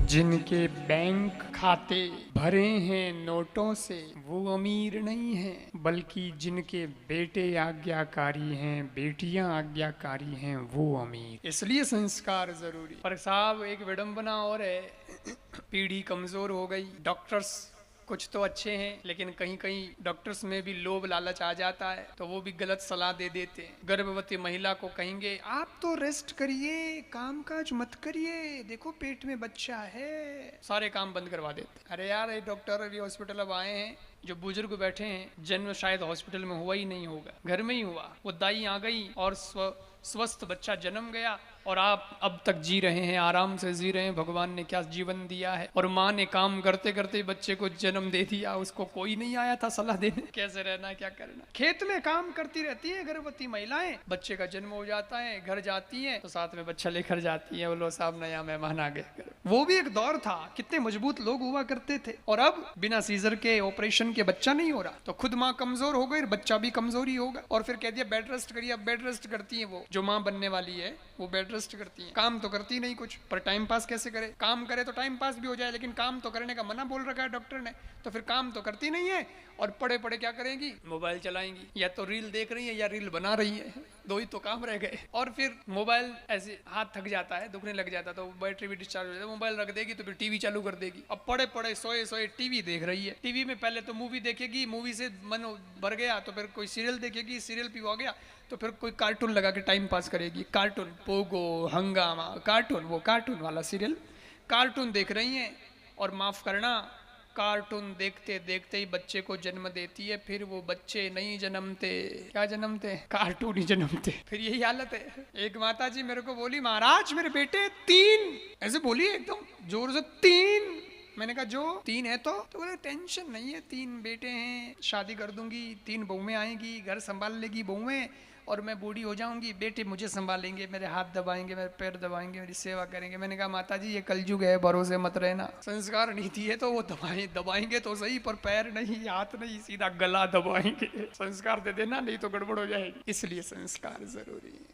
जिनके बैंक खाते भरे हैं नोटों से वो अमीर नहीं हैं, बल्कि जिनके बेटे आज्ञाकारी हैं, बेटियां आज्ञाकारी हैं, वो अमीर। इसलिए संस्कार जरूरी। पर साहब एक विडंबना और है, पीढ़ी कमजोर हो गई। डॉक्टर्स कुछ तो अच्छे हैं, लेकिन कहीं कहीं डॉक्टर्स में भी लोभ लालच आ जाता है, तो वो भी गलत सलाह दे देते हैं। गर्भवती महिला को कहेंगे आप तो रेस्ट करिए, काम काज मत करिए, देखो पेट में बच्चा है, सारे काम बंद करवा देते। अरे यार, ये डॉक्टर अभी हॉस्पिटल अब आए हैं, जो बुजुर्ग बैठे हैं, जन्म शायद हॉस्पिटल में हुआ ही नहीं होगा, घर में ही हुआ। वो दाई आ गई और स्वस्थ बच्चा जन्म गया, और आप अब तक जी रहे हैं, आराम से जी रहे हैं। भगवान ने क्या जीवन दिया है। और माँ ने काम करते करते बच्चे को जन्म दे दिया, उसको कोई नहीं आया था सलाह देने कैसे रहना, क्या करना। खेत में काम करती रहती है गर्भवती महिलाएं, बच्चे का जन्म हो जाता है, घर जाती है तो साथ में बच्चा लेकर जाती है। बोलो साहब नया मेहमान आ गए। वो भी एक दौर था, कितने मजबूत लोग हुआ करते थे। और अब बिना सीजर के, ऑपरेशन के बच्चा नहीं हो रहा, तो खुद माँ कमजोर हो गई, बच्चा भी कमजोर ही होगा। और फिर कह दिया बेड रेस्ट करिए। अब बेड रेस्ट करती है वो जो माँ बनने वाली है, वो बेड रेस्ट करती है। काम तो करती नहीं कुछ, पर टाइम पास कैसे करे। काम करे तो टाइम पास भी हो जाए, लेकिन काम तो करने का मना बोल रखा है डॉक्टर ने, तो फिर काम तो करती नहीं है। और पड़े पड़े क्या करेंगी, मोबाइल चलाएंगी, या तो रील देख रही है या रील बना रही है, दो ही तो काम रह गए। और फिर मोबाइल ऐसे हाथ थक जाता है, दुखने लग जाता है, तो बैटरी भी डिस्चार्ज हो जाता है, मोबाइल रख देगी तो फिर टीवी चालू कर देगी। अब पड़े पड़े सोए सोए टीवी देख रही है। टीवी में पहले तो मूवी देखेगी, मूवी से मन भर गया तो फिर कोई सीरियल देखेगी, सीरियल भी हो गया तो फिर कोई कार्टून लगा के टाइम पास करेगी। कार्टून, पोगो, हंगामा, कार्टून, वो कार्टून वाला सीरियल कार्टून देख रही हैं। और माफ करना, कार्टून देखते देखते ही बच्चे को जन्म देती है। फिर वो बच्चे नहीं जन्मते, क्या जन्मते, कार्टून ही जन्मते। फिर यही हालत है। एक माता जी मेरे को बोली, महाराज मेरे बेटे 3, ऐसे बोली एकदम जोर से, 3। मैंने कहा जो 3 है तो बोले टेंशन नहीं है, 3 बेटे हैं, शादी कर दूंगी, 3 बहुएं आएंगी, घर संभाल लेगी बहुएं, और मैं बूढ़ी हो जाऊंगी, बेटे मुझे संभालेंगे, मेरे हाथ दबाएंगे, मेरे पैर दबाएंगे, मेरी सेवा करेंगे। मैंने कहा माता जी ये कलयुग है, भरोसे मत रहना। संस्कार नीति है तो वो दबाएंगे तो सही, पर पैर नहीं, हाथ नहीं, सीधा गला दबाएंगे। संस्कार दे देना, नहीं तो गड़बड़ हो जाएगी। इसलिए संस्कार जरूरी है।